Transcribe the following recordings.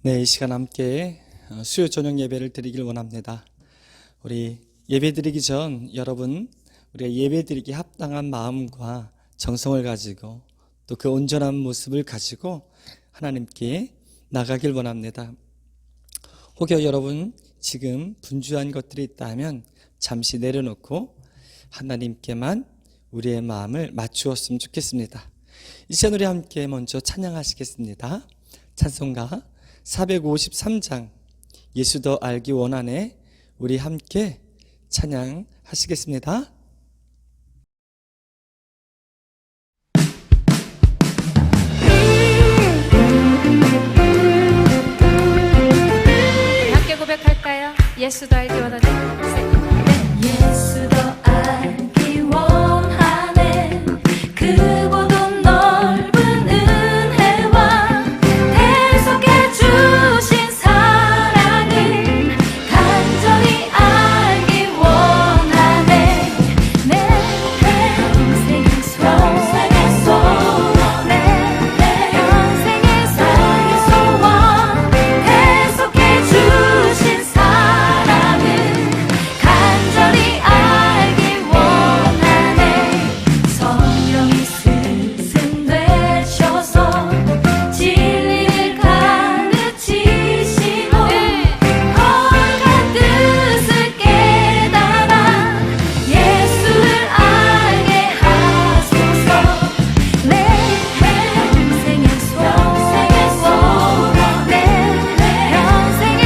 네, 이 시간 함께 수요 저녁 예배를 드리길 원합니다. 우리 예배 드리기 전 여러분, 우리가 예배 드리기 합당한 마음과 정성을 가지고 또 그 온전한 모습을 가지고 하나님께 나가길 원합니다. 혹여 여러분 지금 분주한 것들이 있다면 잠시 내려놓고 하나님께만 우리의 마음을 맞추었으면 좋겠습니다. 이 시간 우리 함께 먼저 찬양하시겠습니다. 찬송가 453장 예수 더 알기 원하네. 우리 함께 찬양하시겠습니다. 함께 고백할까요? 예수 더 알기 원하네. 예수 더 알기 원하네. 그보다 넓은 은혜와 대속해 주신 사랑을 간절히 알기 원하네. 내 평생의 소원, 내 평생의 소원, 대속해 주신 사랑을 간절히 알기 원하네. 성령이 스승되셔서 진리를 가르치시고 거룩한 뜻을 깨달아 예수를 알게 하소서. 내 평생의 소원, 내 평생의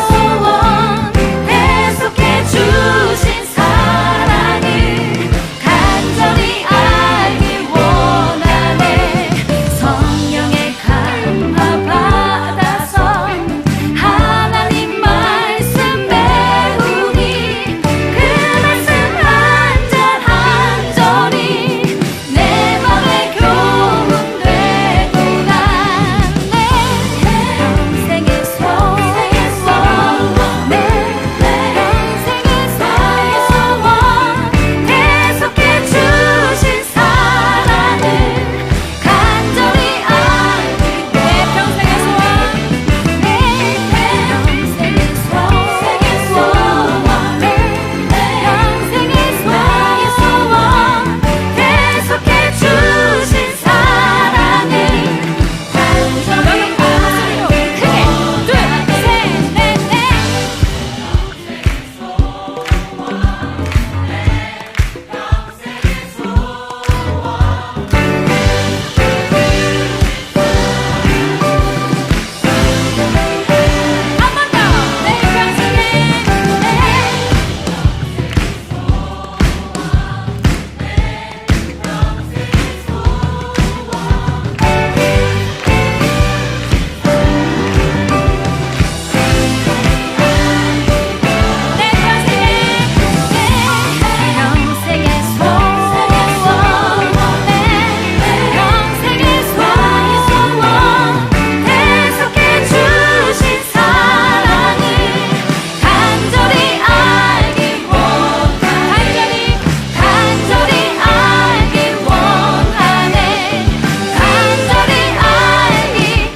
소원, 대속해 주신 사랑을 간절히 알기 원하네. 성령의 감화 받아서 하나님 말씀 배우니 그 말씀 한 절 한 절이 내 맘에 교훈되도다. 내 평생의 소원, 내 평생의 소원, 대속해 주신 사랑을 간절히 알기. 내 평생의 소원, 내 평생의 소원, 내 평생의 소원, 대속해 주신 사랑을 간절히 알기. 크게 둘, 셋, 넷, 넷. 한 번 더. 내 평생의 대속해 주신 사랑을 간절히 알기 원하네. 간절히 알기 원하네. 간절히 알기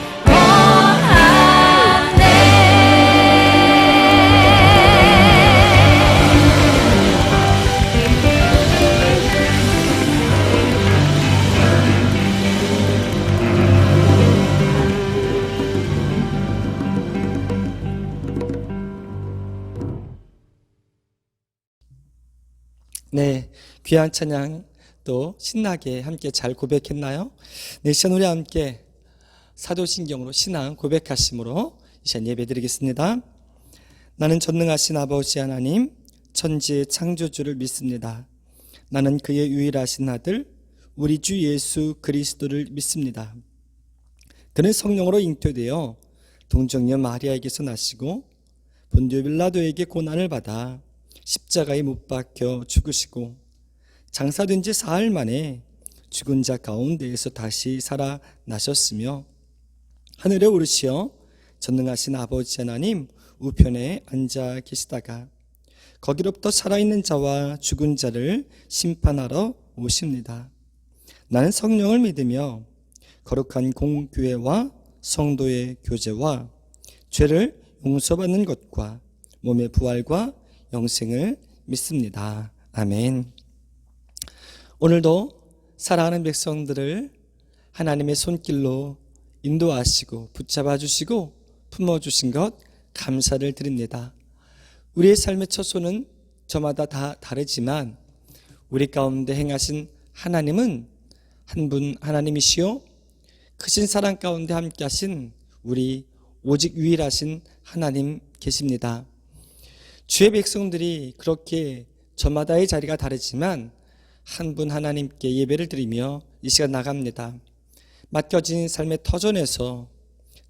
네, 귀한 찬양 또 신나게 함께 잘 고백했나요? 네, 이 시간 우리 함께 사도신경으로 신앙 고백하심으로 이 시간 예배 드리겠습니다. 나는 전능하신 아버지 하나님 천지의 창조주를 믿습니다. 나는 그의 유일하신 아들 우리 주 예수 그리스도를 믿습니다. 그는 성령으로 잉태되어 동정녀 마리아에게서 나시고 본디오 빌라도에게 고난을 받아 십자가에 못 박혀 죽으시고 장사된 지 사흘 만에 죽은 자 가운데에서 다시 살아나셨으며 하늘에 오르시어 전능하신 아버지 하나님 우편에 앉아 계시다가 거기로부터 살아있는 자와 죽은 자를 심판하러 오십니다. 나는 성령을 믿으며 거룩한 공교회와 성도의 교제와 죄를 용서받는 것과 몸의 부활과 영생을 믿습니다. 아멘. 오늘도 사랑하는 백성들을 하나님의 손길로 인도하시고 붙잡아 주시고 품어주신 것 감사를 드립니다. 우리의 삶의 처소는 저마다 다 다르지만 우리 가운데 행하신 하나님은 한 분 하나님이시요 크신 사랑 가운데 함께 하신 우리 오직 유일하신 하나님 계십니다. 주의 백성들이 그렇게 저마다의 자리가 다르지만 한 분 하나님께 예배를 드리며 이 시간 나갑니다. 맡겨진 삶의 터전에서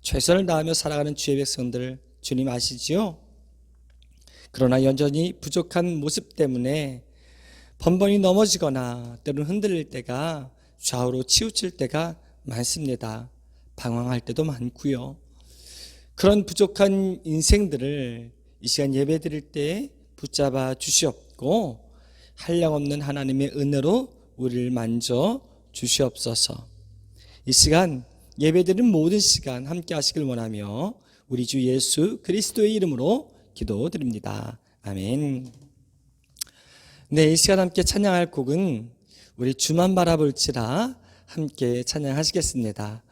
최선을 다하며 살아가는 주의 백성들 주님 아시지요? 그러나 여전히 부족한 모습 때문에 번번이 넘어지거나 때로는 흔들릴 때가 좌우로 치우칠 때가 많습니다. 방황할 때도 많고요. 그런 부족한 인생들을 이 시간 예배 드릴 때 붙잡아 주시옵고 한량없는 하나님의 은혜로 우리를 만져 주시옵소서. 이 시간 예배드리는 모든 시간 함께 하시길 원하며 우리 주 예수 그리스도의 이름으로 기도드립니다. 아멘. 네, 이 시간 함께 찬양할 곡은 우리 주만 바라볼지라 함께 찬양하시겠습니다.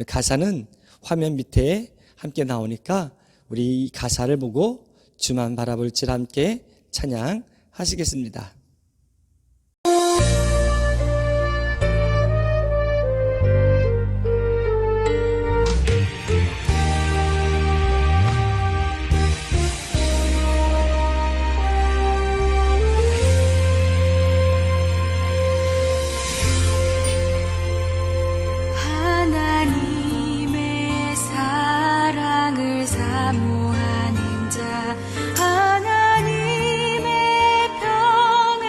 가사는 화면 밑에 함께 나오니까 우리 이 가사를 보고 주만 바라볼지라 함께 찬양하시겠습니다. 하나님의 사랑을 사모하는 자, 하나님의 평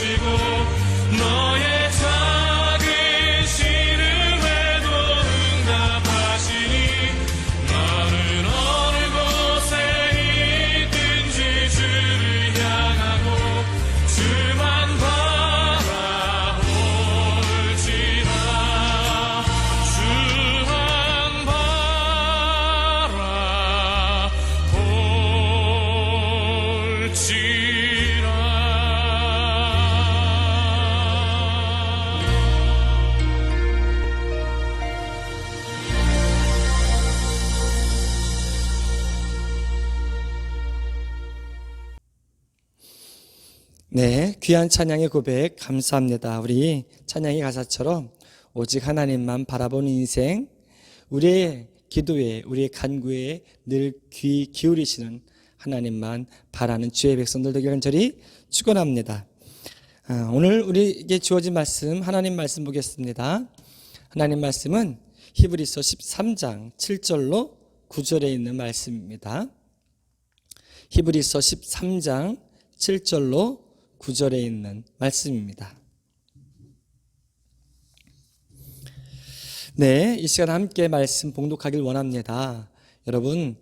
들으시고 너의 작은 신음에도 응답하시니 나는 어느 곳에 있든지 주를 향하고 주만 바라올지라. 주만 네, 귀한 찬양의 고백 감사합니다. 우리 찬양의 가사처럼 오직 하나님만 바라보는 인생, 우리의 기도에, 우리의 간구에 늘 귀 기울이시는 하나님만 바라는 주의 백성들 되길 간절히 축원합니다. 오늘 우리에게 주어진 말씀, 하나님 말씀 보겠습니다. 하나님 말씀은 히브리서 13장 7절로 9절에 있는 말씀입니다. 히브리서 13장 7절로 9절에 있는 말씀입니다. 네, 이 시간 함께 말씀 봉독하길 원합니다. 여러분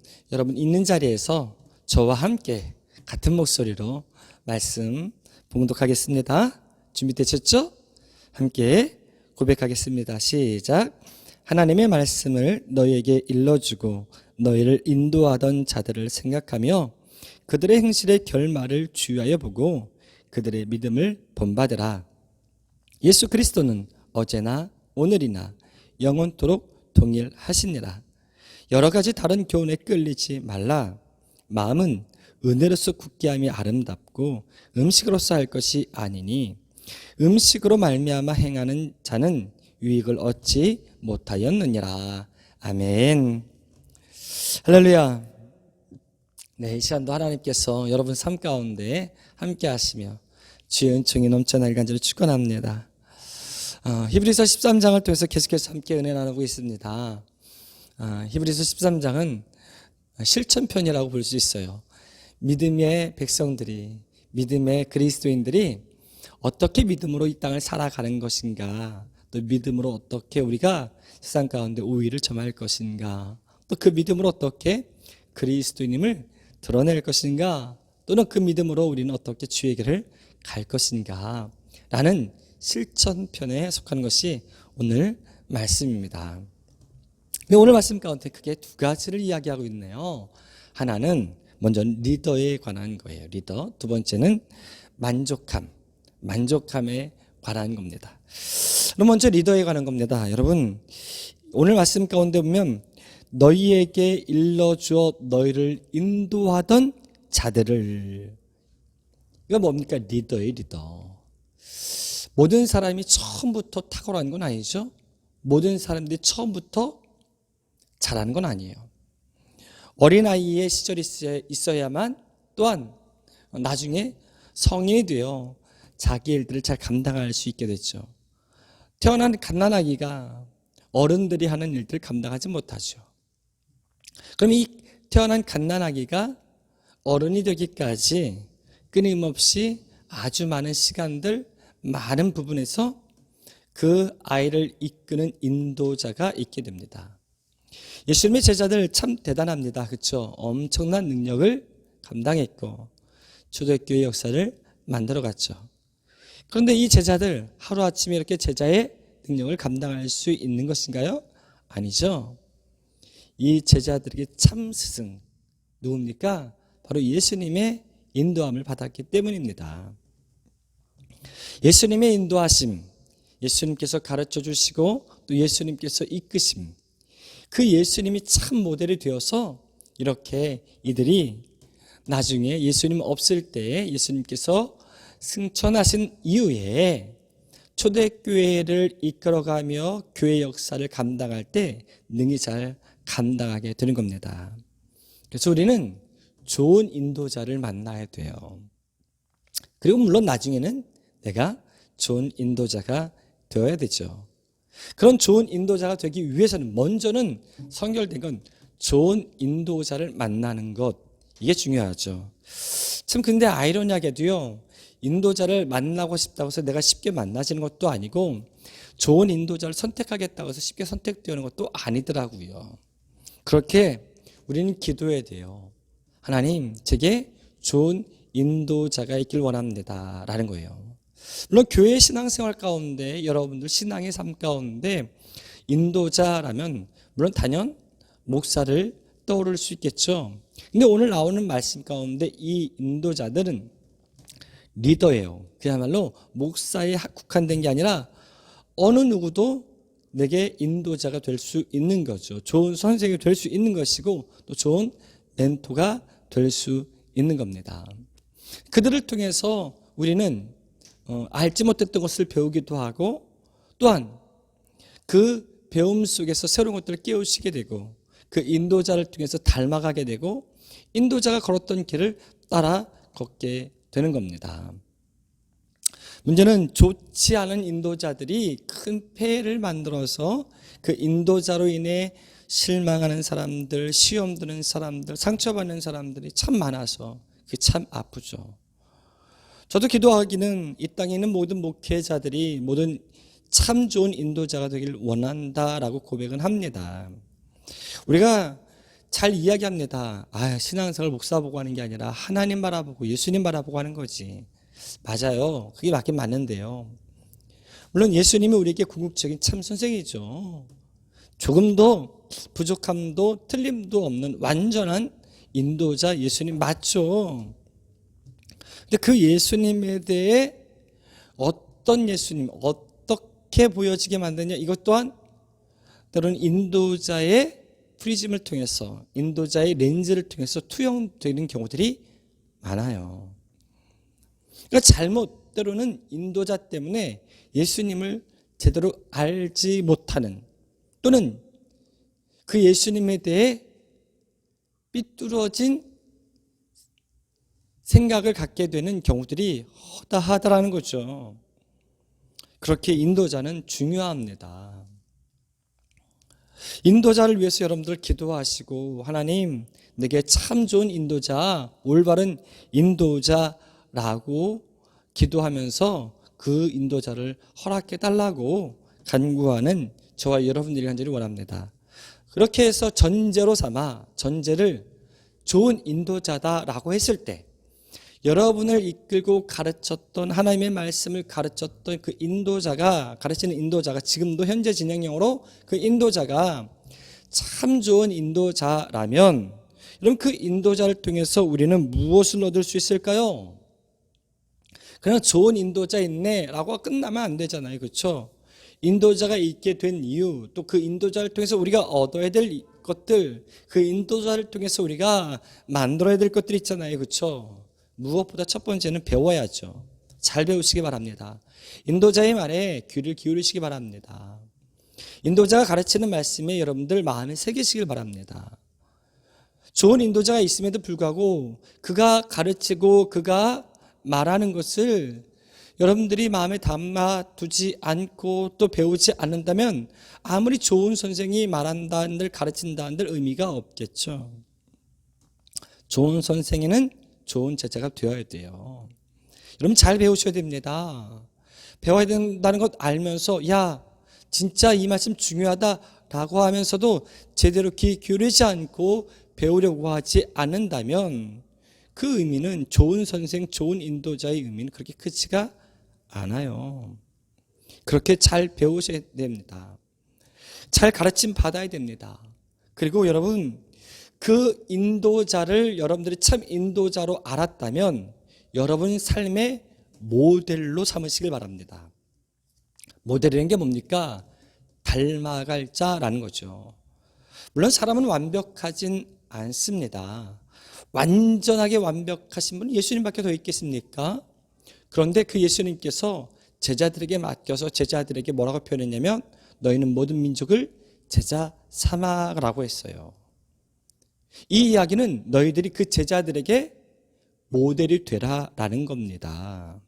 있는 자리에서 저와 함께 같은 목소리로 말씀 봉독하겠습니다. 준비되셨죠? 함께 고백하겠습니다. 시작. 하나님의 말씀을 너희에게 일러주고 너희를 인도하던 자들을 생각하며 그들의 행실의 결말을 주의하여 보고 그들의 믿음을 본받으라. 예수 그리스도는 어제나 오늘이나 영원토록 동일하시니라. 여러 가지 다른 교훈에 끌리지 말라. 마음은 은혜로서 굳게 함이 아름답고 음식으로서 할 것이 아니니 음식으로 말미암아 행하는 자는 유익을 얻지 못하였느니라. 아멘. 할렐루야. 네, 이 시간도 하나님께서 여러분 삶 가운데 함께 하시며 주의 은총이 넘쳐나길 간절히 축원합니다. 히브리서 13장을 통해서 계속해서 함께 은혜 나누고 있습니다. 히브리서 13장은 실천편이라고 볼 수 있어요. 믿음의 백성들이, 믿음의 그리스도인들이 어떻게 믿음으로 이 땅을 살아가는 것인가, 또 믿음으로 어떻게 우리가 세상 가운데 우위를 점할 것인가, 또 그 믿음으로 어떻게 그리스도인임을 드러낼 것인가, 또는 그 믿음으로 우리는 어떻게 주의 길을 갈 것인가 라는 실천편에 속한 것이 오늘 말씀입니다. 오늘 말씀 가운데 크게 두 가지를 이야기하고 있네요. 하나는 먼저 리더에 관한 거예요. 리더. 두 번째는 만족함에 관한 겁니다. 그럼 먼저 리더에 관한 겁니다. 여러분, 오늘 말씀 가운데 보면 너희에게 일러주어 너희를 인도하던 자들을, 이거 뭡니까? 리더예요, 리더. 모든 사람이 처음부터 탁월한 건 아니죠. 모든 사람들이 처음부터 잘하는 건 아니에요. 어린아이의 시절이 있어야만 또한 나중에 성인이 되어 자기 일들을 잘 감당할 수 있게 됐죠. 태어난 갓난아기가 어른들이 하는 일들을 감당하지 못하죠. 그럼 이 태어난 갓난아기가 어른이 되기까지 끊임없이 아주 많은 시간들, 많은 부분에서 그 아이를 이끄는 인도자가 있게 됩니다. 예수님의 제자들 참 대단합니다. 그렇죠? 엄청난 능력을 감당했고 초대교회 역사를 만들어갔죠. 그런데 이 제자들 하루아침에 이렇게 제자의 능력을 감당할 수 있는 것인가요? 아니죠. 이 제자들에게 참 스승 누굽니까? 바로 예수님의 인도함을 받았기 때문입니다. 예수님의 인도하심, 예수님께서 가르쳐 주시고 또 예수님께서 이끄심, 그 예수님이 참 모델이 되어서 이렇게 이들이 나중에 예수님 없을 때 예수님께서 승천하신 이후에 초대교회를 이끌어가며 교회 역사를 감당할 때 능히 잘 감당하게 되는 겁니다. 그래서 우리는 좋은 인도자를 만나야 돼요. 그리고 물론 나중에는 내가 좋은 인도자가 되어야 되죠. 그런 좋은 인도자가 되기 위해서는 먼저는 선결된 건 좋은 인도자를 만나는 것, 이게 중요하죠. 참 근데 아이러니하게도요, 인도자를 만나고 싶다고 해서 내가 쉽게 만나지는 것도 아니고 좋은 인도자를 선택하겠다고 해서 쉽게 선택되는 것도 아니더라고요. 그렇게 우리는 기도해야 돼요. 하나님, 제게 좋은 인도자가 있길 원합니다 라는 거예요. 물론 교회 신앙생활 가운데 여러분들 신앙의 삶 가운데 인도자라면 물론 단연 목사를 떠오를 수 있겠죠. 근데 오늘 나오는 말씀 가운데 이 인도자들은 리더예요. 그야말로 목사에 국한된 게 아니라 어느 누구도 내게 인도자가 될 수 있는 거죠. 좋은 선생이 될 수 있는 것이고 또 좋은 멘토가 될 수 있는 겁니다. 그들을 통해서 우리는 알지 못했던 것을 배우기도 하고 또한 그 배움 속에서 새로운 것들을 깨우치게 되고 그 인도자를 통해서 닮아가게 되고 인도자가 걸었던 길을 따라 걷게 되는 겁니다. 문제는 좋지 않은 인도자들이 큰 폐해를 만들어서 그 인도자로 인해 실망하는 사람들, 시험 드는 사람들, 상처받는 사람들이 참 많아서 그게 참 아프죠. 저도 기도하기는 이 땅에 있는 모든 목회자들이 모든 참 좋은 인도자가 되길 원한다라고 고백은 합니다. 우리가 잘 이야기합니다. 신앙생활 목사 보고 하는 게 아니라 하나님 바라보고 예수님 바라보고 하는 거지. 맞아요. 그게 맞긴 맞는데요. 물론 예수님이 우리에게 궁극적인 참 선생이죠. 조금도 부족함도 틀림도 없는 완전한 인도자 예수님 맞죠. 근데 그 예수님에 대해 어떤 예수님, 어떻게 보여지게 만드냐, 이것 또한 때로는 인도자의 프리즘을 통해서, 인도자의 렌즈를 통해서 투영되는 경우들이 많아요. 그러니까 잘못 때로는 인도자 때문에 예수님을 제대로 알지 못하는 또는 그 예수님에 대해 삐뚤어진 생각을 갖게 되는 경우들이 허다하다라는 거죠. 그렇게 인도자는 중요합니다. 인도자를 위해서 여러분들 기도하시고 하나님 내게 참 좋은 인도자, 올바른 인도자라고 기도하면서 그 인도자를 허락해 달라고 간구하는 저와 여러분들이 간절히 원합니다. 그렇게 해서 전제로 삼아 전제를 좋은 인도자다라고 했을 때 여러분을 이끌고 가르쳤던 하나님의 말씀을 가르쳤던 그 인도자가, 가르치는 인도자가 지금도 현재 진행형으로 그 인도자가 참 좋은 인도자라면 여러분 그 인도자를 통해서 우리는 무엇을 얻을 수 있을까요? 그냥 좋은 인도자 있네 라고 끝나면 안 되잖아요. 그렇죠? 인도자가 있게 된 이유, 또 그 인도자를 통해서 우리가 얻어야 될 것들, 그 인도자를 통해서 우리가 만들어야 될 것들이 있잖아요. 그렇죠? 무엇보다 첫 번째는 배워야죠. 잘 배우시기 바랍니다. 인도자의 말에 귀를 기울이시기 바랍니다. 인도자가 가르치는 말씀에 여러분들 마음에 새기시길 바랍니다. 좋은 인도자가 있음에도 불구하고 그가 가르치고 그가 말하는 것을 여러분들이 마음에 담아두지 않고 또 배우지 않는다면 아무리 좋은 선생이 말한다 한들 가르친다 한들 의미가 없겠죠. 좋은 선생에는 좋은 제자가 되어야 돼요. 여러분 잘 배우셔야 됩니다. 배워야 된다는 것 알면서 야 진짜 이 말씀 중요하다라고 하면서도 제대로 귀 기울이지 않고 배우려고 하지 않는다면 그 의미는 좋은 선생, 좋은 인도자의 의미는 그렇게 크지가 않아요. 그렇게 잘 배우셔야 됩니다. 잘 가르침 받아야 됩니다. 그리고 여러분 그 인도자를 여러분들이 참 인도자로 알았다면 여러분 삶의 모델로 삼으시길 바랍니다. 모델이라는 게 뭡니까? 닮아갈 자라는 거죠. 물론 사람은 완벽하진 않습니다. 완전하게 완벽하신 분은 예수님밖에 더 있겠습니까? 그런데 그 예수님께서 제자들에게 맡겨서 제자들에게 뭐라고 표현했냐면 너희는 모든 민족을 제자 삼아라고 했어요. 이 이야기는 너희들이 그 제자들에게 모델이 되라라는 겁니다.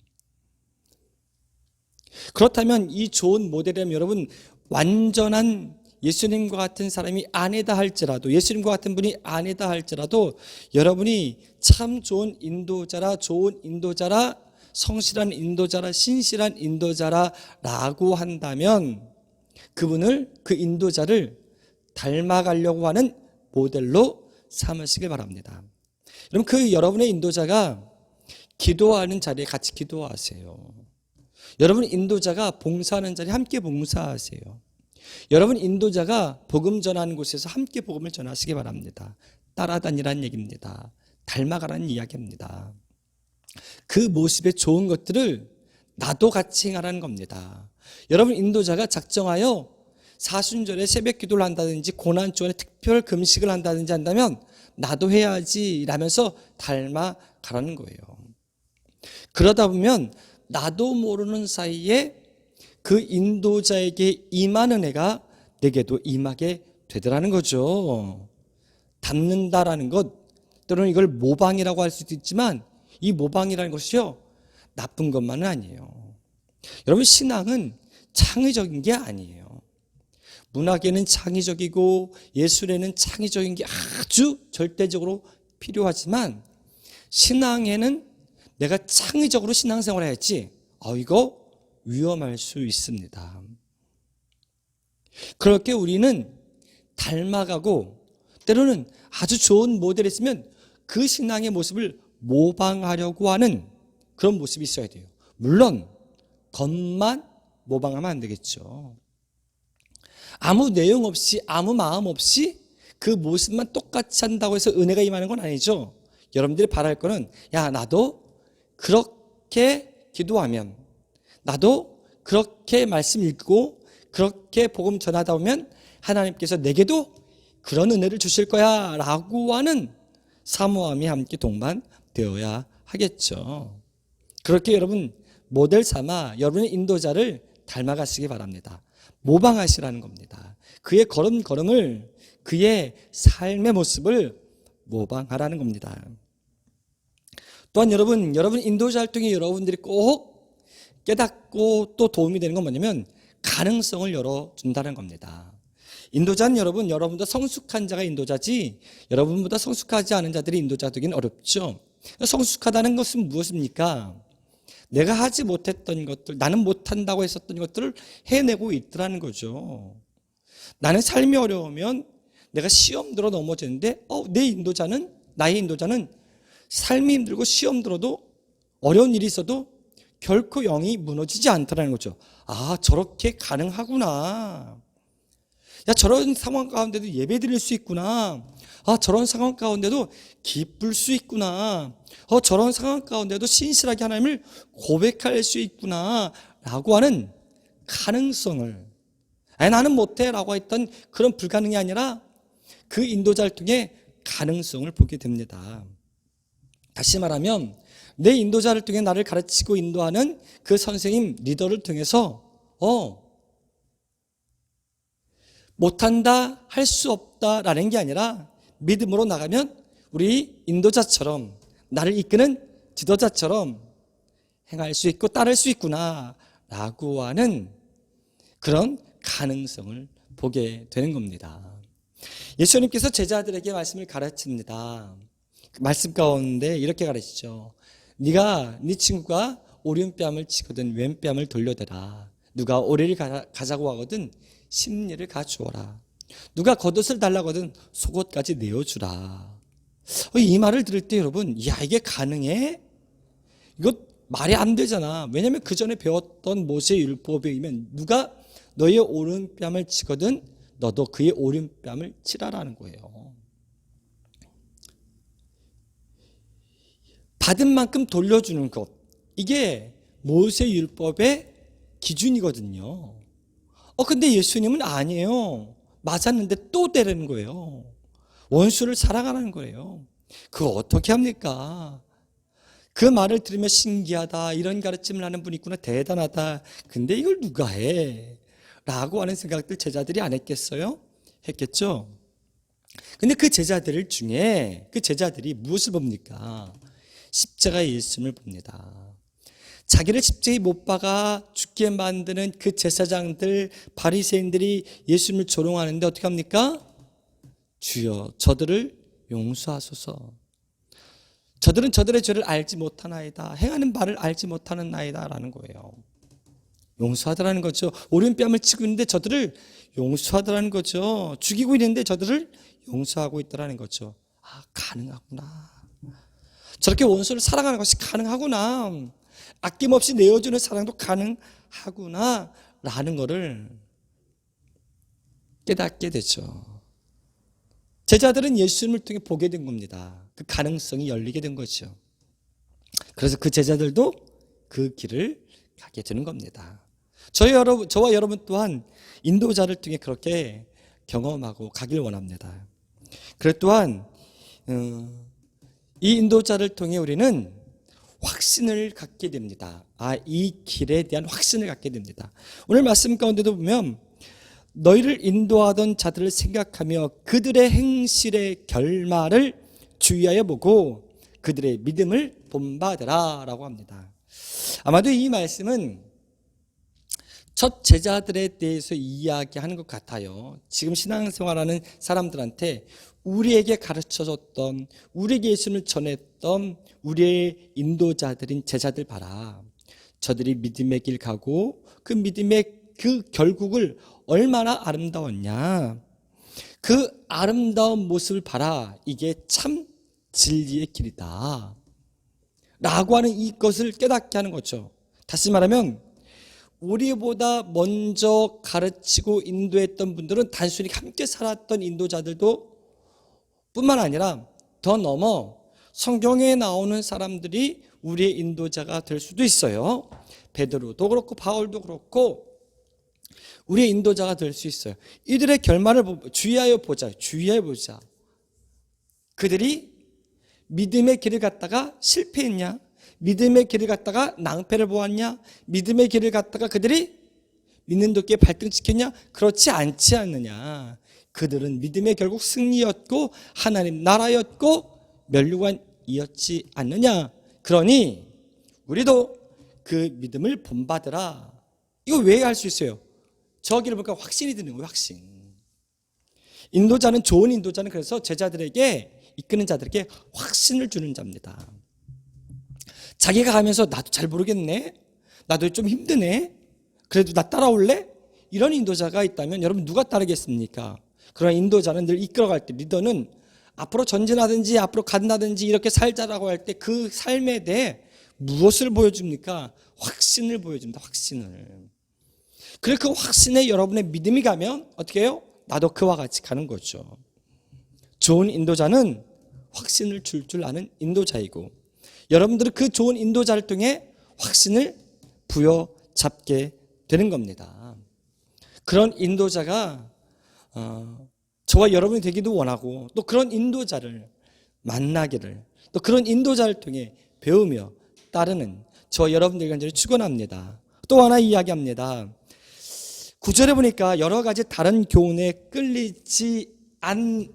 그렇다면 이 좋은 모델이라면 여러분 완전한 예수님과 같은 사람이 아니다 할지라도 예수님과 같은 분이 아니다 할지라도 여러분이 참 좋은 인도자라 좋은 인도자라 성실한 인도자라, 신실한 인도자라라고 한다면 그분을, 그 인도자를 닮아가려고 하는 모델로 삼으시길 바랍니다. 여러분, 그 여러분의 인도자가 기도하는 자리에 같이 기도하세요. 여러분 인도자가 봉사하는 자리에 함께 봉사하세요. 여러분 인도자가 복음 전하는 곳에서 함께 복음을 전하시기 바랍니다. 따라다니라는 얘기입니다. 닮아가라는 이야기입니다. 그 모습의 좋은 것들을 나도 같이 행하라는 겁니다. 여러분 인도자가 작정하여 사순절에 새벽 기도를 한다든지 고난주간에 특별 금식을 한다든지 한다면 나도 해야지 라면서 닮아가라는 거예요. 그러다 보면 나도 모르는 사이에 그 인도자에게 임하는 애가 내게도 임하게 되더라는 거죠. 닮는다라는 것, 때로는 이걸 모방이라고 할 수도 있지만 이 모방이라는 것이요, 나쁜 것만은 아니에요. 여러분 신앙은 창의적인 게 아니에요. 문학에는 창의적이고 예술에는 창의적인 게 아주 절대적으로 필요하지만 신앙에는 내가 창의적으로 신앙생활을 해야지 이거 위험할 수 있습니다. 그렇게 우리는 닮아가고 때로는 아주 좋은 모델이 있으면 그 신앙의 모습을 모방하려고 하는 그런 모습이 있어야 돼요. 물론 겉만 모방하면 안 되겠죠. 아무 내용 없이 아무 마음 없이 그 모습만 똑같이 한다고 해서 은혜가 임하는 건 아니죠. 여러분들이 바랄 거는 나도 그렇게 기도하면, 나도 그렇게 말씀 읽고 그렇게 복음 전하다 보면 하나님께서 내게도 그런 은혜를 주실 거야 라고 하는 사모함이 함께 동반되어야 하겠죠. 그렇게 여러분 모델 삼아 여러분의 인도자를 닮아가시기 바랍니다. 모방하시라는 겁니다. 그의 걸음걸음을, 그의 삶의 모습을 모방하라는 겁니다. 또한 여러분 인도자 활동에 여러분들이 꼭 깨닫고 또 도움이 되는 건 뭐냐면 가능성을 열어준다는 겁니다. 인도자는 여러분보다 성숙한 자가 인도자지 여러분보다 성숙하지 않은 자들이 인도자 되기는 어렵죠. 성숙하다는 것은 무엇입니까? 내가 하지 못했던 것들, 나는 못한다고 했었던 것들을 해내고 있더라는 거죠. 나는 삶이 어려우면 내가 시험 들어 넘어지는데 나의 인도자는 삶이 힘들고 시험 들어도 어려운 일이 있어도 결코 영이 무너지지 않더라는 거죠. 저렇게 가능하구나. 저런 상황 가운데도 예배 드릴 수 있구나. 저런 상황 가운데도 기쁠 수 있구나. 저런 상황 가운데도 신실하게 하나님을 고백할 수 있구나 라고 하는 가능성을, 나는 못해 라고 했던 그런 불가능이 아니라 그 인도자를 통해 가능성을 보게 됩니다. 다시 말하면 내 인도자를 통해 나를 가르치고 인도하는 그 선생님, 리더를 통해서 못한다, 할 수 없다라는 게 아니라 믿음으로 나가면 우리 인도자처럼, 나를 이끄는 지도자처럼 행할 수 있고 따를 수 있구나 라고 하는 그런 가능성을 보게 되는 겁니다. 예수님께서 제자들에게 말씀을 가르칩니다. 말씀 가운데 이렇게 가르치죠. 네 친구가 오른뺨을 치거든 왼뺨을 돌려대라. 누가 오리를 가자고 하거든 심리를 가주어라. 누가 겉옷을 달라거든 속옷까지 내어주라. 이 말을 들을 때 여러분, 이게 가능해? 이거 말이 안 되잖아. 왜냐하면 그 전에 배웠던 모세의 율법에 의하면 누가 너의 오른뺨을 치거든 너도 그의 오른뺨을 치라라는 거예요. 받은 만큼 돌려주는 것, 이게 모세 율법의 기준이거든요. 근데 예수님은 아니에요. 맞았는데 또 때리는 거예요. 원수를 사랑하라는 거예요. 그거 어떻게 합니까? 그 말을 들으면 신기하다, 이런 가르침을 하는 분이 있구나, 대단하다. 근데 이걸 누가 해? 라고 하는 생각들 제자들이 안 했겠어요? 했겠죠? 근데 그 제자들 중에 그 제자들이 무엇을 봅니까? 십자가의 예수님을 봅니다. 자기를 십자가에 못 박아 죽게 만드는 그 제사장들, 바리새인들이 예수님을 조롱하는데 어떻게 합니까? 주여 저들을 용서하소서. 저들은 저들의 죄를 알지 못하나이다. 행하는 바를 알지 못하는 나이다 라는 거예요. 용서하더라는 거죠. 오른뺨을 치고 있는데 저들을 용서하더라는 거죠. 죽이고 있는데 저들을 용서하고 있더라는 거죠. 아, 가능하구나. 저렇게 원수를 사랑하는 것이 가능하구나. 아낌없이 내어주는 사랑도 가능하구나 라는 것을 깨닫게 되죠. 제자들은 예수님을 통해 보게 된 겁니다. 그 가능성이 열리게 된 거죠. 그래서 그 제자들도 그 길을 가게 되는 겁니다. 저와 여러분 또한 인도자를 통해 그렇게 경험하고 가길 원합니다. 그래 또한 이 인도자를 통해 우리는 확신을 갖게 됩니다. 이 길에 대한 확신을 갖게 됩니다. 오늘 말씀 가운데도 보면 너희를 인도하던 자들을 생각하며 그들의 행실의 결말을 주의하여 보고 그들의 믿음을 본받으라 라고 합니다. 아마도 이 말씀은 첫 제자들에 대해서 이야기하는 것 같아요. 지금 신앙생활하는 사람들한테 우리에게 가르쳐줬던, 우리에게 예수님을 전했던 우리의 인도자들인 제자들 봐라. 저들이 믿음의 길 가고 그 믿음의 그 결국을 얼마나 아름다웠냐. 그 아름다운 모습을 봐라. 이게 참 진리의 길이다 라고 하는 이것을 깨닫게 하는 거죠. 다시 말하면 우리보다 먼저 가르치고 인도했던 분들은 단순히 함께 살았던 인도자들도 뿐만 아니라 더 넘어 성경에 나오는 사람들이 우리의 인도자가 될 수도 있어요. 베드로도 그렇고 바울도 그렇고 우리의 인도자가 될 수 있어요. 이들의 결말을 주의하여 보자. 그들이 믿음의 길을 갔다가 실패했냐? 믿음의 길을 갔다가 낭패를 보았냐? 믿음의 길을 갔다가 그들이 믿는 도끼에 발등시켰냐? 그렇지 않지 않느냐? 그들은 믿음의 결국 승리였고 하나님 나라였고 면류관이었지 않느냐? 그러니 우리도 그 믿음을 본받으라. 이거 왜 할 수 있어요? 저기를 보니까 확신이 드는 거예요. 확신. 인도자는, 좋은 인도자는 그래서 제자들에게, 이끄는 자들에게 확신을 주는 자입니다. 자기가 가면서 나도 잘 모르겠네, 나도 좀 힘드네, 그래도 나 따라올래? 이런 인도자가 있다면 여러분 누가 따르겠습니까? 그러나 인도자는 늘 이끌어갈 때, 리더는 앞으로 전진하든지 앞으로 간다든지 이렇게 살자라고 할 때 그 삶에 대해 무엇을 보여줍니까? 확신을 보여줍니다. 확신을. 그래 그 확신에 여러분의 믿음이 가면 어떻게 해요? 나도 그와 같이 가는 거죠. 좋은 인도자는 확신을 줄 아는 인도자이고 여러분들은 그 좋은 인도자를 통해 확신을 부여잡게 되는 겁니다. 그런 인도자가 저와 여러분이 되기도 원하고 또 그런 인도자를 만나기를, 또 그런 인도자를 통해 배우며 따르는 저와 여러분들 간절히 축원합니다. 또 하나 이야기합니다. 9절에 보니까 여러 가지 다른 교훈에 끌리지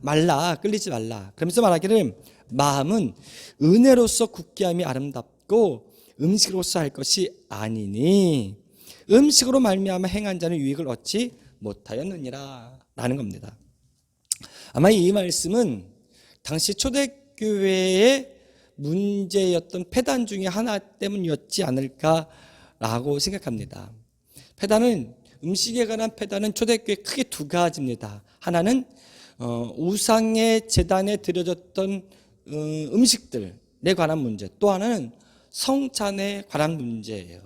말라. 그러면서 말하기를 마음은 은혜로서 굳게 함이 아름답고 음식으로서 할 것이 아니니 음식으로 말미암아 행한 자는 유익을 얻지 못하였느니라 라는 겁니다. 아마 이 말씀은 당시 초대교회의 문제였던 폐단 중에 하나 때문이었지 않을까라고 생각합니다. 폐단은, 음식에 관한 폐단은 초대교회 크게 두 가지입니다. 하나는 우상의 제단에 드려졌던 음식들에 관한 문제, 또 하나는 성찬에 관한 문제예요.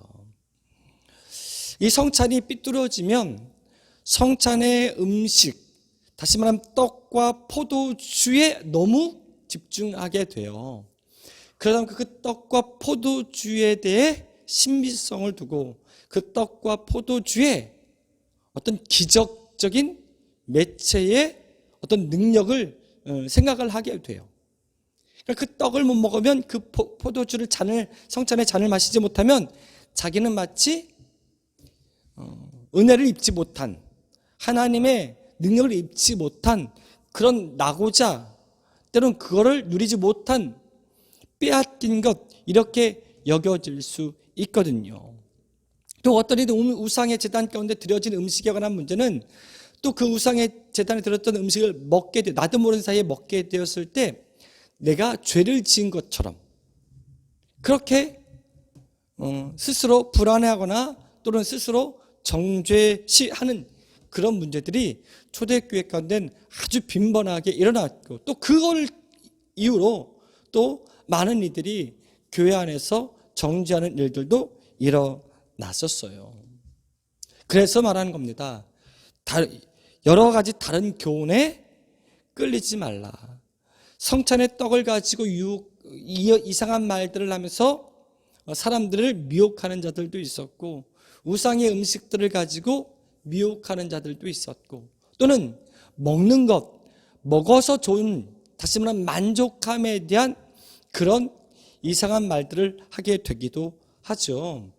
이 성찬이 삐뚤어지면 성찬의 음식, 다시 말하면 떡과 포도주에 너무 집중하게 돼요. 그러다 보니까 그 떡과 포도주에 대해 신비성을 두고 그 떡과 포도주에 어떤 기적적인 매체의 어떤 능력을 생각을 하게 돼요. 그러니까 그 떡을 못 먹으면, 그 포도주를 성찬의 잔을 마시지 못하면 자기는 마치 은혜를 입지 못한, 하나님의 능력을 입지 못한 그런 나고자, 때로는 그거를 누리지 못한 빼앗긴 것, 이렇게 여겨질 수 있거든요. 또 어떤 이든 우상의 제단 가운데 드려진 음식에 관한 문제는 또 그 우상의 제단에 들었던 음식을 먹게 돼, 나도 모르는 사이에 먹게 되었을 때 내가 죄를 지은 것처럼, 그렇게 스스로 불안해하거나 또는 스스로 정죄시하는 그런 문제들이 초대교회 가운데는 아주 빈번하게 일어났고, 또 그걸 이유로 또 많은 이들이 교회 안에서 정죄하는 일들도 일어났었어요. 그래서 말하는 겁니다. 여러 가지 다른 교훈에 끌리지 말라. 성찬의 떡을 가지고 이상한 말들을 하면서 사람들을 미혹하는 자들도 있었고, 우상의 음식들을 가지고 미혹하는 자들도 있었고, 또는 먹는 것, 먹어서 좋은, 다시 말하면 만족함에 대한 그런 이상한 말들을 하게 되기도 하죠.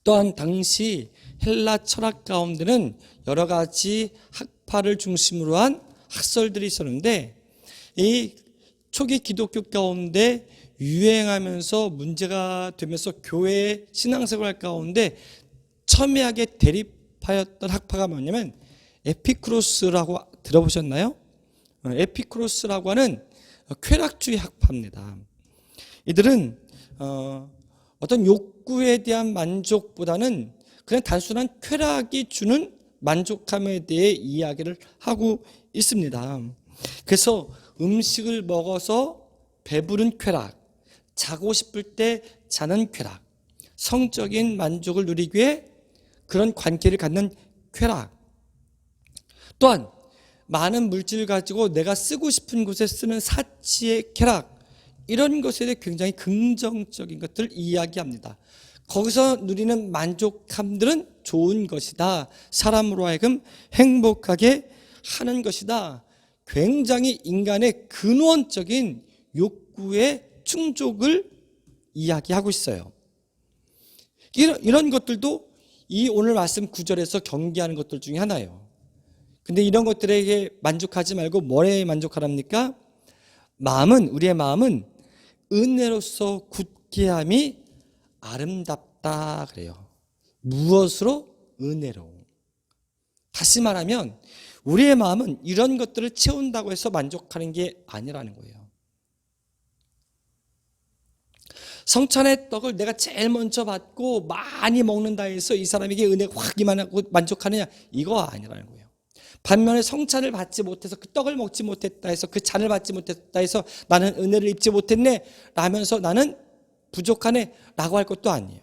또한 당시 헬라 철학 가운데는 여러 가지 학파를 중심으로 한 학설들이 있었는데, 이 초기 기독교 가운데 유행하면서 문제가 되면서 교회 신앙생활 가운데 첨예하게 대립하였던 학파가 뭐냐면 에피쿠로스라고 들어보셨나요? 에피쿠로스라고 하는 쾌락주의 학파입니다. 이들은 어떤 욕구에 대한 만족보다는 그냥 단순한 쾌락이 주는 만족함에 대해 이야기를 하고 있습니다. 그래서 음식을 먹어서 배부른 쾌락, 자고 싶을 때 자는 쾌락, 성적인 만족을 누리기 위해 그런 관계를 갖는 쾌락, 또한 많은 물질을 가지고 내가 쓰고 싶은 곳에 쓰는 사치의 쾌락, 이런 것에 대해 굉장히 긍정적인 것들을 이야기합니다. 거기서 누리는 만족함들은 좋은 것이다, 사람으로 하여금 행복하게 하는 것이다, 굉장히 인간의 근원적인 욕구의 충족을 이야기하고 있어요. 이런 것들도 이 오늘 말씀 9절에서 경계하는 것들 중에 하나예요. 근데 이런 것들에게 만족하지 말고 뭐에 만족하랍니까? 우리의 마음은 은혜로서 굳게 함이 아름답다 그래요. 무엇으로? 은혜로. 다시 말하면 우리의 마음은 이런 것들을 채운다고 해서 만족하는 게 아니라는 거예요. 성찬의 떡을 내가 제일 먼저 받고 많이 먹는다 해서 이 사람에게 은혜가 확 임하고 만족하느냐, 이거 아니라는 거예요. 반면에 성찬을 받지 못해서 그 떡을 먹지 못했다 해서, 그 잔을 받지 못했다 해서 나는 은혜를 입지 못했네 라면서 나는 부족하네 라고 할 것도 아니에요.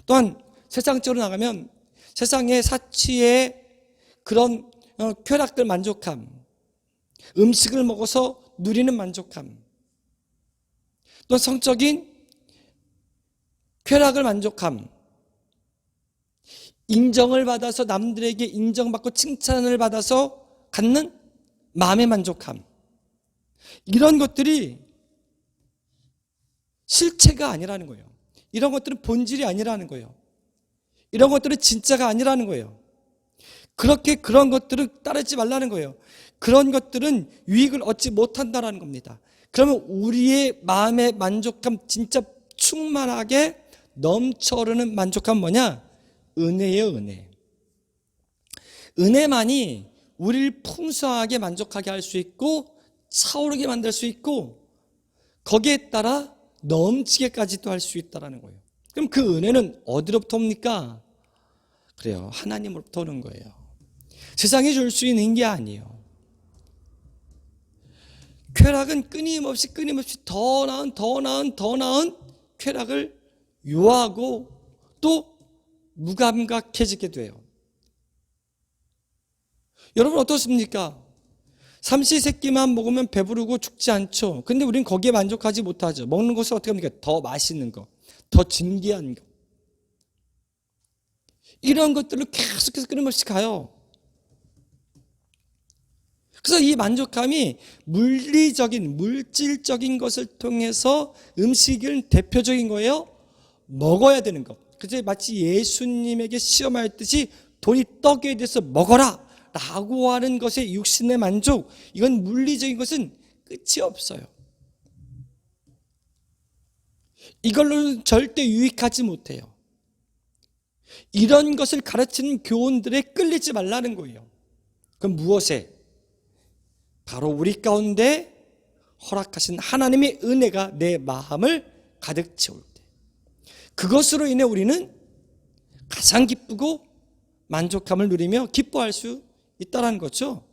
또한 세상적으로 나가면 세상의 사치의 그런 쾌락들 만족함, 음식을 먹어서 누리는 만족함, 또 성적인 쾌락을 만족함, 인정을 받아서 남들에게 인정받고 칭찬을 받아서 갖는 마음의 만족함, 이런 것들이 실체가 아니라는 거예요. 이런 것들은 본질이 아니라는 거예요. 이런 것들은 진짜가 아니라는 거예요. 그런 것들을 따르지 말라는 거예요. 그런 것들은 유익을 얻지 못한다는 겁니다. 그러면 우리의 마음의 만족감, 진짜 충만하게 넘쳐흐르는 만족감 뭐냐? 은혜예요, 은혜. 은혜만이 우리를 풍성하게 만족하게 할 수 있고 차오르게 만들 수 있고 거기에 따라 넘치게까지도 할 수 있다는 거예요. 그럼 그 은혜는 어디로부터 옵니까? 그래요, 하나님으로부터 오는 거예요. 세상이 줄 수 있는 게 아니에요. 쾌락은 끊임없이 더 나은 쾌락을 요하고 또 무감각해지게 돼요. 여러분 어떻습니까? 삼시세끼만 먹으면 배부르고 죽지 않죠. 근데 우리는 거기에 만족하지 못하죠. 먹는 것은 어떻게 합니까? 더 맛있는 거, 더 진귀한 거, 이런 것들로 계속해서 끊임없이 가요. 그래서 이 만족감이 물질적인 것을 통해서 음식은 대표적인 거예요. 먹어야 되는 것. 그래서 마치 예수님에게 시험하였듯이 돈이 떡에 대해서 먹어라 라고 하는 것에 육신의 만족, 이건 물리적인 것은 끝이 없어요. 이걸로는 절대 유익하지 못해요. 이런 것을 가르치는 교훈들에 끌리지 말라는 거예요. 그럼 무엇에? 바로 우리 가운데 허락하신 하나님의 은혜가 내 마음을 가득 채울 때, 그것으로 인해 우리는 가장 기쁘고 만족함을 누리며 기뻐할 수 있다는 거죠.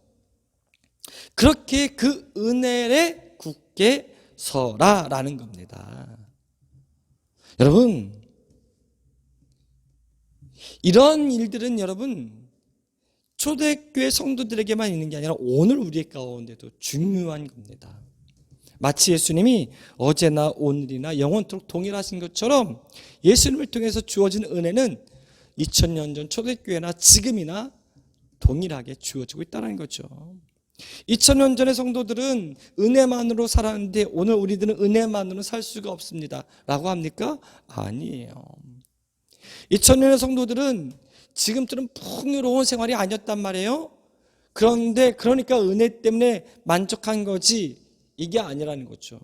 그렇게 그 은혜에 굳게 서라라는 겁니다. 여러분, 이런 일들은 여러분 초대교회 성도들에게만 있는 게 아니라 오늘 우리 가운데도 중요한 겁니다. 마치 예수님이 어제나 오늘이나 영원토록 동일하신 것처럼 예수님을 통해서 주어진 은혜는 2000년 전 초대교회나 지금이나 동일하게 주어지고 있다는 거죠. 2000년 전의 성도들은 은혜만으로 살았는데 오늘 우리들은 은혜만으로 살 수가 없습니다 라고 합니까? 아니에요. 2000년의 성도들은 지금처럼 풍요로운 생활이 아니었단 말이에요. 그런데 그러니까 은혜 때문에 만족한 거지 이게 아니라는 거죠.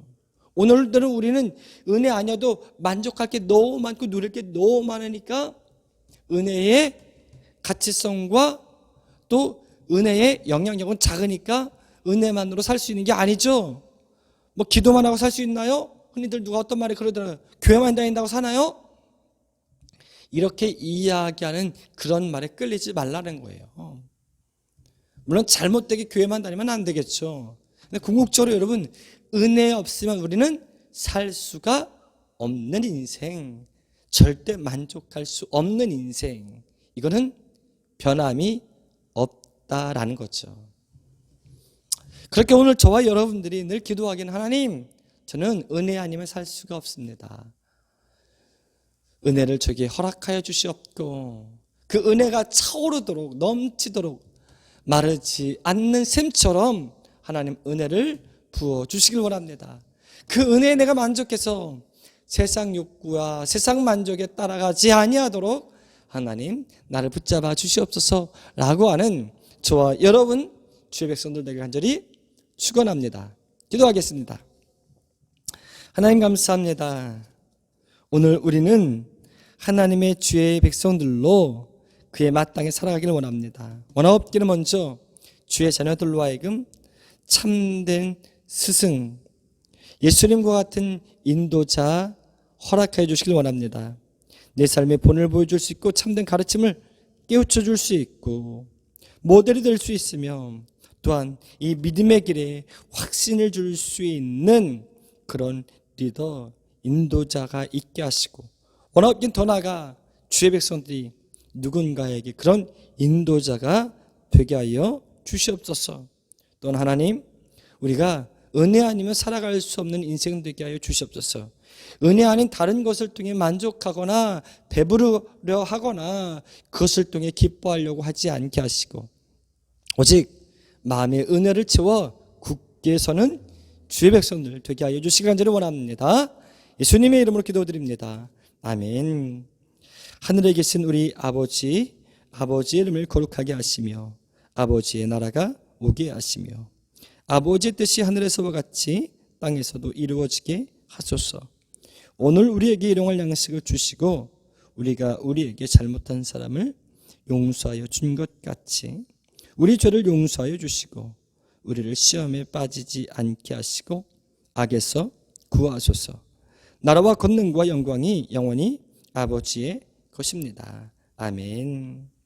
오늘들은 우리는 은혜 아니어도 만족할 게 너무 많고 누릴 게 너무 많으니까 은혜의 가치성과 또 은혜의 영향력은 작으니까 은혜만으로 살 수 있는 게 아니죠. 뭐 기도만 하고 살 수 있나요? 흔히들 누가 어떤 말이 그러더라고요. 교회만 다닌다고 사나요? 이렇게 이야기하는 그런 말에 끌리지 말라는 거예요. 물론 잘못되게 교회만 다니면 안 되겠죠. 근데 궁극적으로 여러분, 은혜 없으면 우리는 살 수가 없는 인생, 절대 만족할 수 없는 인생, 이거는 변함이 없다라는 거죠. 그렇게 오늘 저와 여러분들이 늘 기도하기는, 하나님, 저는 은혜 아니면 살 수가 없습니다. 은혜를 저에게 허락하여 주시옵고 그 은혜가 차오르도록 넘치도록 마르지 않는 샘처럼 하나님 은혜를 부어주시길 원합니다. 그 은혜에 내가 만족해서 세상 욕구와 세상 만족에 따라가지 아니하도록 하나님 나를 붙잡아 주시옵소서라고 하는 저와 여러분 주의 백성들 되길 간절히 축원합니다. 기도하겠습니다. 하나님 감사합니다. 오늘 우리는 하나님의 주의 백성들로 그의 마땅히 살아가기를 원합니다. 원하옵기는 먼저 주의 자녀들로 하여금 참된 스승, 예수님과 같은 인도자 허락하여 주시길 원합니다. 내 삶의 본을 보여줄 수 있고 참된 가르침을 깨우쳐 줄 수 있고 모델이 될 수 있으며 또한 이 믿음의 길에 확신을 줄 수 있는 그런 리더, 인도자가 있게 하시고 원하옵긴 더 나아가 주의 백성들이 누군가에게 그런 인도자가 되게 하여 주시옵소서. 또한 하나님, 우리가 은혜 아니면 살아갈 수 없는 인생 되게 하여 주시옵소서. 은혜 아닌 다른 것을 통해 만족하거나 배부르려 하거나 그것을 통해 기뻐하려고 하지 않게 하시고 오직 마음의 은혜를 채워 굳게 서는 주의 백성들 되게 하여 주시기 간절히 원합니다. 예수님의 이름으로 기도드립니다. 아멘. 하늘에 계신 우리 아버지의 이름을 거룩하게 하시며 아버지의 나라가 오게 하시며 아버지의 뜻이 하늘에서와 같이 땅에서도 이루어지게 하소서. 오늘 우리에게 일용할 양식을 주시고 우리가 우리에게 잘못한 사람을 용서하여 준 것 같이 우리 죄를 용서하여 주시고 우리를 시험에 빠지지 않게 하시고 악에서 구하소서. 나라와 권능과 영광이 영원히 아버지의 것입니다. 아멘.